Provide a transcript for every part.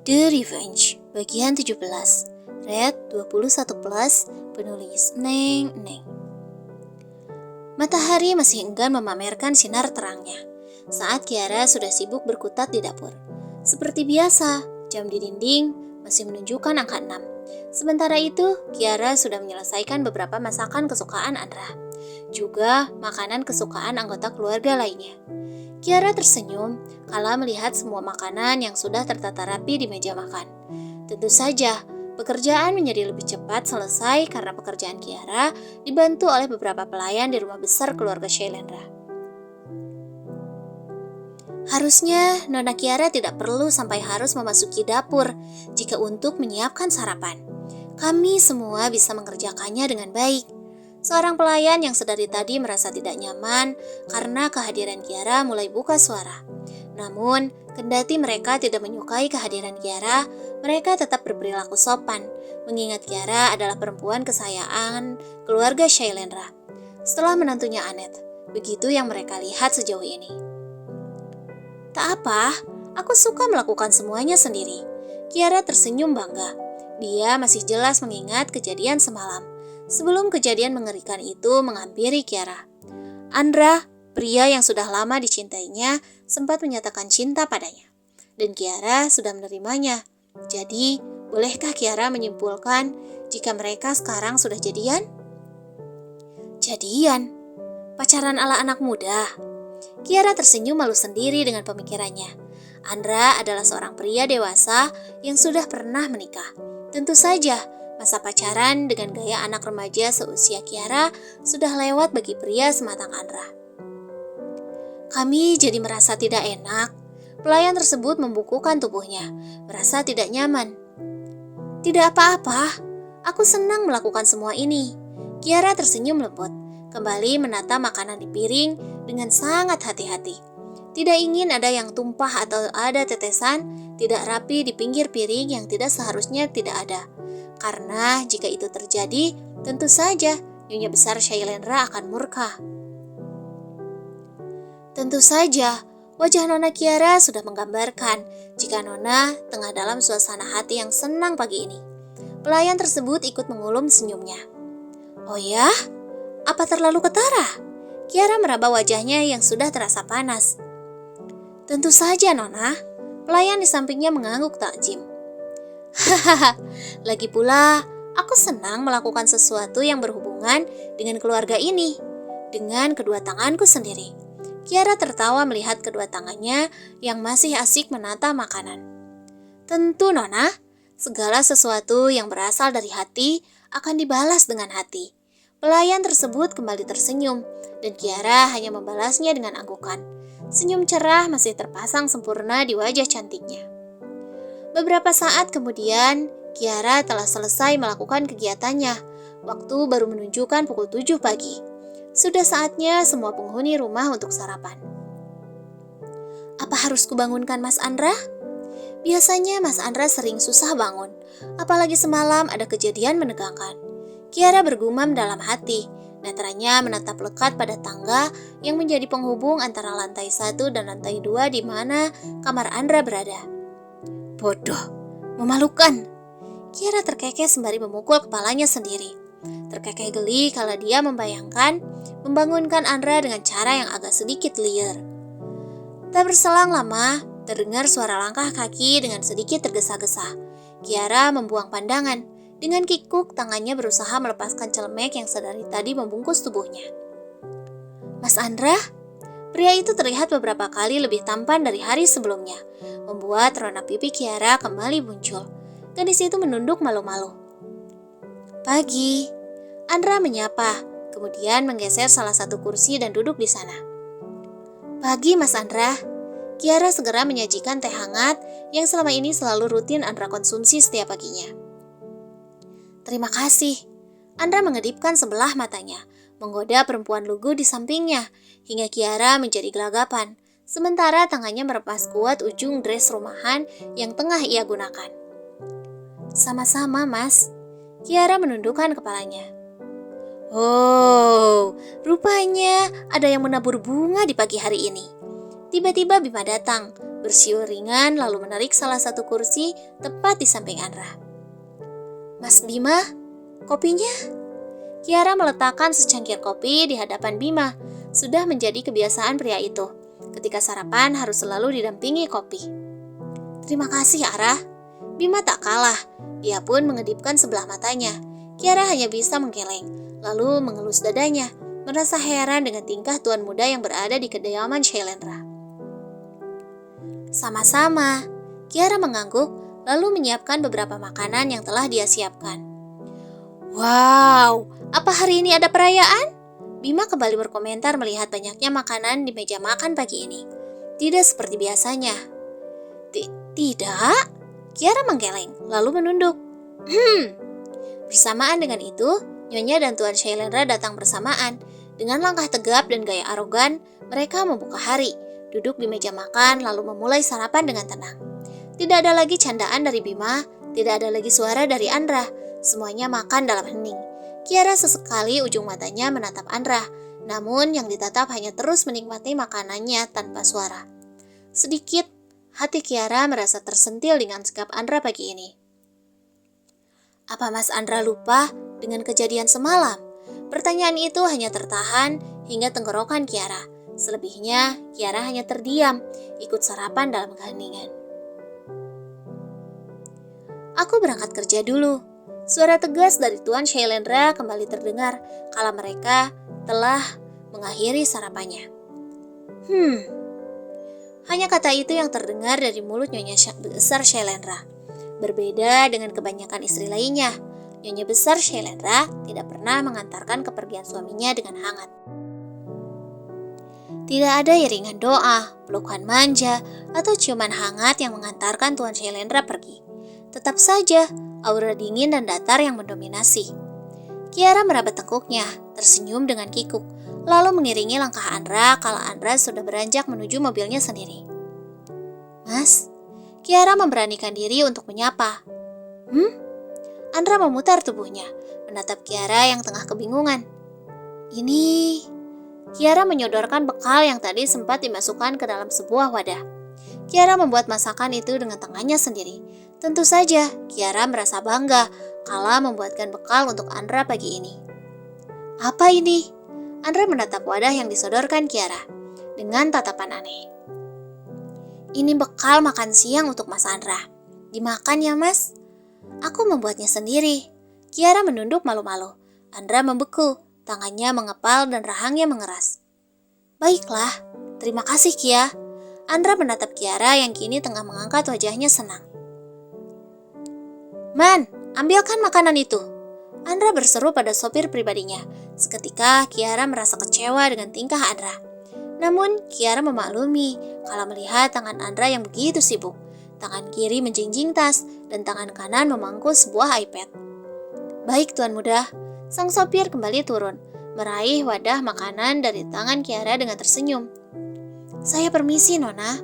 The Revenge, bagian 17, Red 21+, penulis Neng Neng. Matahari masih enggan memamerkan sinar terangnya saat Kiara sudah sibuk berkutat di dapur. Seperti biasa, jam di dinding masih menunjukkan angka 6. Sementara itu, Kiara sudah menyelesaikan beberapa masakan kesukaan Andra, juga makanan kesukaan anggota keluarga lainnya. Kiara tersenyum kala melihat semua makanan yang sudah tertata rapi di meja makan. Tentu saja, pekerjaan menjadi lebih cepat selesai karena pekerjaan Kiara dibantu oleh beberapa pelayan di rumah besar keluarga Shailendra. Harusnya Nona Kiara tidak perlu sampai harus memasuki dapur jika untuk menyiapkan sarapan. Kami semua bisa mengerjakannya dengan baik. Seorang pelayan yang sedari tadi merasa tidak nyaman karena kehadiran Kiara mulai buka suara. Namun, kendati mereka tidak menyukai kehadiran Kiara, mereka tetap berperilaku sopan, mengingat Kiara adalah perempuan kesayangan keluarga Shailendra. Setelah menantunya Anet, begitu yang mereka lihat sejauh ini. Tak apa, aku suka melakukan semuanya sendiri. Kiara tersenyum bangga. Dia masih jelas mengingat kejadian semalam. Sebelum kejadian mengerikan itu menghampiri Kiara, Andra, pria yang sudah lama dicintainya, sempat menyatakan cinta padanya. Dan Kiara sudah menerimanya. Jadi, bolehkah Kiara menyimpulkan jika mereka sekarang sudah jadian? Jadian? Pacaran ala anak muda? Kiara tersenyum malu sendiri dengan pemikirannya. Andra adalah seorang pria dewasa yang sudah pernah menikah. Tentu saja, masa pacaran dengan gaya anak remaja seusia Kiara sudah lewat bagi pria sematang Andra. Kami jadi merasa tidak enak. Pelayan tersebut membukukan tubuhnya, merasa tidak nyaman. Tidak apa-apa, aku senang melakukan semua ini. Kiara tersenyum lembut, kembali menata makanan di piring dengan sangat hati-hati. Tidak ingin ada yang tumpah atau ada tetesan tidak rapi di pinggir piring yang tidak seharusnya tidak ada. Karena jika itu terjadi, tentu saja Nyonya Besar Shailendra akan murka. Tentu saja, wajah Nona Kiara sudah menggambarkan jika Nona tengah dalam suasana hati yang senang pagi ini. Pelayan tersebut ikut mengulum senyumnya. Oh ya? Apa terlalu ketara? Kiara meraba wajahnya yang sudah terasa panas. Tentu saja, Nona. Pelayan di sampingnya mengangguk takjim. Hahaha, lagi pula aku senang melakukan sesuatu yang berhubungan dengan keluarga ini dengan kedua tanganku sendiri. Kiara tertawa melihat kedua tangannya yang masih asik menata makanan. Tentu Nona, segala sesuatu yang berasal dari hati akan dibalas dengan hati. Pelayan tersebut kembali tersenyum dan Kiara hanya membalasnya dengan anggukan. Senyum cerah masih terpasang sempurna di wajah cantiknya. Beberapa saat kemudian, Kiara telah selesai melakukan kegiatannya. Waktu baru menunjukkan pukul 7 pagi. Sudah saatnya semua penghuni rumah untuk sarapan. Apa harus kubangunkan Mas Andra? Biasanya Mas Andra sering susah bangun, apalagi semalam ada kejadian menegangkan. Kiara bergumam dalam hati, netranya menatap lekat pada tangga yang menjadi penghubung antara lantai 1 dan lantai 2 di mana kamar Andra berada. Bodoh, memalukan. Kiara terkekeh sembari memukul kepalanya sendiri. Terkekeh geli kalau dia membayangkan membangunkan Andra dengan cara yang agak sedikit liar. Tak berselang lama, terdengar suara langkah kaki dengan sedikit tergesa-gesa. Kiara membuang pandangan. Dengan kikuk, tangannya berusaha melepaskan celemek yang sedari tadi membungkus tubuhnya. Mas Andra? Pria itu terlihat beberapa kali lebih tampan dari hari sebelumnya, membuat rona pipi Kiara kembali muncul. Gadis itu menunduk malu-malu. Pagi, Andra menyapa, kemudian menggeser salah satu kursi dan duduk di sana. Pagi Mas Andra. Kiara segera menyajikan teh hangat yang selama ini selalu rutin Andra konsumsi setiap paginya. Terima kasih. Andra mengedipkan sebelah matanya, menggoda perempuan lugu di sampingnya, hingga Kiara menjadi gelagapan, sementara tangannya merepas kuat ujung dress rumahan yang tengah ia gunakan. Sama-sama, Mas. Kiara menundukkan kepalanya. Oh, rupanya ada yang menabur bunga di pagi hari ini. Tiba-tiba Bima datang, bersiul ringan lalu menarik salah satu kursi tepat di samping Andra. "Mas Bima, kopinya?" Kiara meletakkan secangkir kopi di hadapan Bima. Sudah menjadi kebiasaan pria itu. Ketika sarapan harus selalu didampingi kopi. "Terima kasih, Ara." Bima tak kalah. Dia pun mengedipkan sebelah matanya. Kiara hanya bisa menggeleng, lalu mengelus dadanya, merasa heran dengan tingkah tuan muda yang berada di kediaman Shailendra. "Sama-sama." Kiara mengangguk, lalu menyiapkan beberapa makanan yang telah dia siapkan. "Wow, apa hari ini ada perayaan?" Bima kembali berkomentar melihat banyaknya makanan di meja makan pagi ini. Tidak seperti biasanya. Tidak? Kiara menggeleng, lalu menunduk. Bersamaan dengan itu, Nyonya dan Tuan Shailendra datang bersamaan. Dengan langkah tegap dan gaya arogan, mereka membuka hari, duduk di meja makan lalu memulai sarapan dengan tenang. Tidak ada lagi candaan dari Bima, tidak ada lagi suara dari Andra. Semuanya makan dalam hening. Kiara sesekali ujung matanya menatap Andra, namun yang ditatap hanya terus menikmati makanannya tanpa suara. Sedikit, hati Kiara merasa tersentil dengan sikap Andra pagi ini. Apa Mas Andra lupa dengan kejadian semalam? Pertanyaan itu hanya tertahan hingga tenggorokan Kiara. Selebihnya, Kiara hanya terdiam, ikut sarapan dalam keheningan. "Aku berangkat kerja dulu." Suara tegas dari Tuan Shailendra kembali terdengar kala mereka telah mengakhiri sarapannya. Hanya kata itu yang terdengar dari mulut Nyonya besar Shailendra. Berbeda dengan kebanyakan istri lainnya, Nyonya besar Shailendra tidak pernah mengantarkan kepergian suaminya dengan hangat. Tidak ada iringan doa, pelukan manja, atau ciuman hangat yang mengantarkan Tuan Shailendra pergi. Tetap saja, aura dingin dan datar yang mendominasi. Kiara merabat tengkuknya, tersenyum dengan kikuk, lalu mengiringi langkah Andra kala Andra sudah beranjak menuju mobilnya sendiri. "Mas?" Kiara memberanikan diri untuk menyapa. Andra memutar tubuhnya, menatap Kiara yang tengah kebingungan. "Ini..." Kiara menyodorkan bekal yang tadi sempat dimasukkan ke dalam sebuah wadah. Kiara membuat masakan itu dengan tangannya sendiri. Tentu saja, Kiara merasa bangga kala membuatkan bekal untuk Andra pagi ini. "Apa ini?" Andra menatap wadah yang disodorkan Kiara dengan tatapan aneh. "Ini bekal makan siang untuk Mas Andra. Dimakan ya, Mas?" "Aku membuatnya sendiri." Kiara menunduk malu-malu. Andra membeku, tangannya mengepal dan rahangnya mengeras. "Baiklah, terima kasih Kia." Andra menatap Kiara yang kini tengah mengangkat wajahnya senang. "Man, ambilkan makanan itu." Andra berseru pada sopir pribadinya. Seketika Kiara merasa kecewa dengan tingkah Andra. Namun Kiara memaklumi kalau melihat tangan Andra yang begitu sibuk. Tangan kiri menjinjing tas dan tangan kanan memangku sebuah iPad. "Baik Tuan Muda." Sang sopir kembali turun, meraih wadah makanan dari tangan Kiara dengan tersenyum. "Saya permisi, Nona."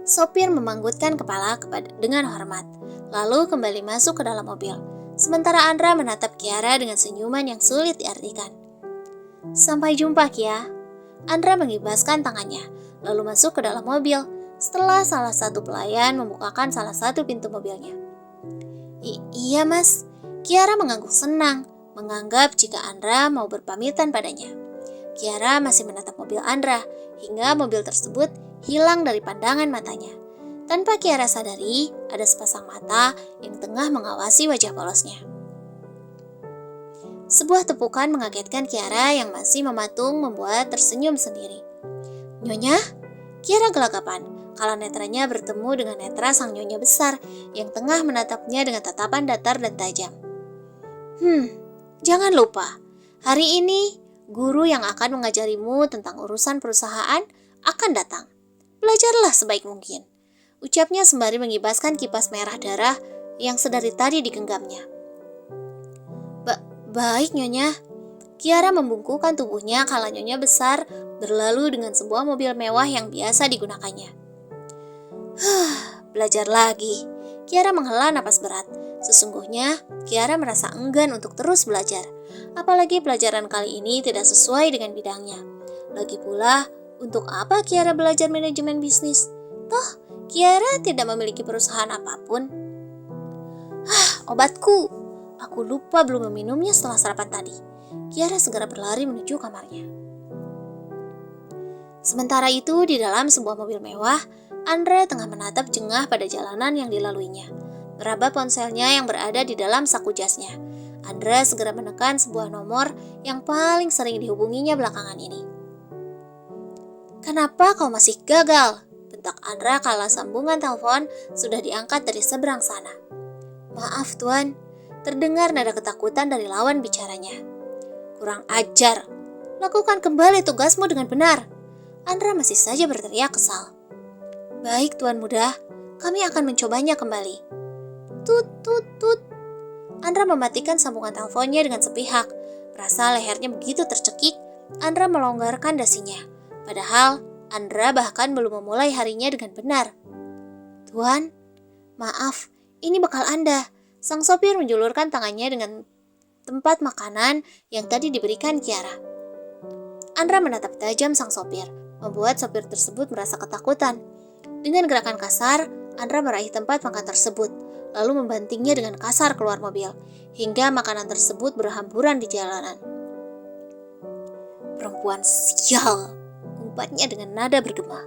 Sopir memanggutkan kepala dengan hormat, lalu kembali masuk ke dalam mobil. Sementara Andra menatap Kiara dengan senyuman yang sulit diartikan. "Sampai jumpa, Kia." Andra mengibaskan tangannya, lalu masuk ke dalam mobil setelah salah satu pelayan membukakan salah satu pintu mobilnya. Iya Mas." Kiara mengangguk senang, menganggap jika Andra mau berpamitan padanya. Kiara masih menatap mobil Andra, hingga mobil tersebut hilang dari pandangan matanya. Tanpa Kiara sadari, ada sepasang mata yang tengah mengawasi wajah polosnya. Sebuah tepukan mengagetkan Kiara yang masih mematung membuat tersenyum sendiri. "Nyonya?" Kiara gelagapan, kala netranya bertemu dengan netra sang nyonya besar yang tengah menatapnya dengan tatapan datar dan tajam. Jangan lupa, hari ini guru yang akan mengajarimu tentang urusan perusahaan akan datang. Belajarlah sebaik mungkin." Ucapnya sembari mengibaskan kipas merah darah yang sedari tadi digenggamnya. Baik Nyonya." Kiara membungkukkan tubuhnya kala nyonya besar berlalu dengan sebuah mobil mewah yang biasa digunakannya. Belajar lagi." Kiara menghela napas berat. Sesungguhnya, Kiara merasa enggan untuk terus belajar. Apalagi pelajaran kali ini tidak sesuai dengan bidangnya. Lagi pula, untuk apa Kiara belajar manajemen bisnis? Toh, Kiara tidak memiliki perusahaan apapun. Obatku. Aku lupa belum meminumnya setelah sarapan tadi. Kiara segera berlari menuju kamarnya. Sementara itu, di dalam sebuah mobil mewah, Andra tengah menatap jengah pada jalanan yang dilaluinya. Meraba ponselnya yang berada di dalam saku jasnya. Andra segera menekan sebuah nomor yang paling sering dihubunginya belakangan ini. "Kenapa kau masih gagal?" bentak Andra kala sambungan telepon sudah diangkat dari seberang sana. "Maaf tuan," terdengar nada ketakutan dari lawan bicaranya. "Kurang ajar, lakukan kembali tugasmu dengan benar." Andra masih saja berteriak kesal. "Baik tuan muda, kami akan mencobanya kembali." Tut tut tut. Andra mematikan sambungan teleponnya dengan sepihak. Merasa lehernya begitu tercekik, Andra melonggarkan dasinya. Padahal Andra bahkan belum memulai harinya dengan benar. "Tuan, maaf, ini bekal Anda." Sang sopir menjulurkan tangannya dengan tempat makanan yang tadi diberikan Kiara. Andra menatap tajam sang sopir, membuat sopir tersebut merasa ketakutan. Dengan gerakan kasar, Andra meraih tempat makan tersebut, lalu membantingnya dengan kasar keluar mobil, hingga makanan tersebut berhamburan di jalanan. "Perempuan sial," umpatnya dengan nada bergema.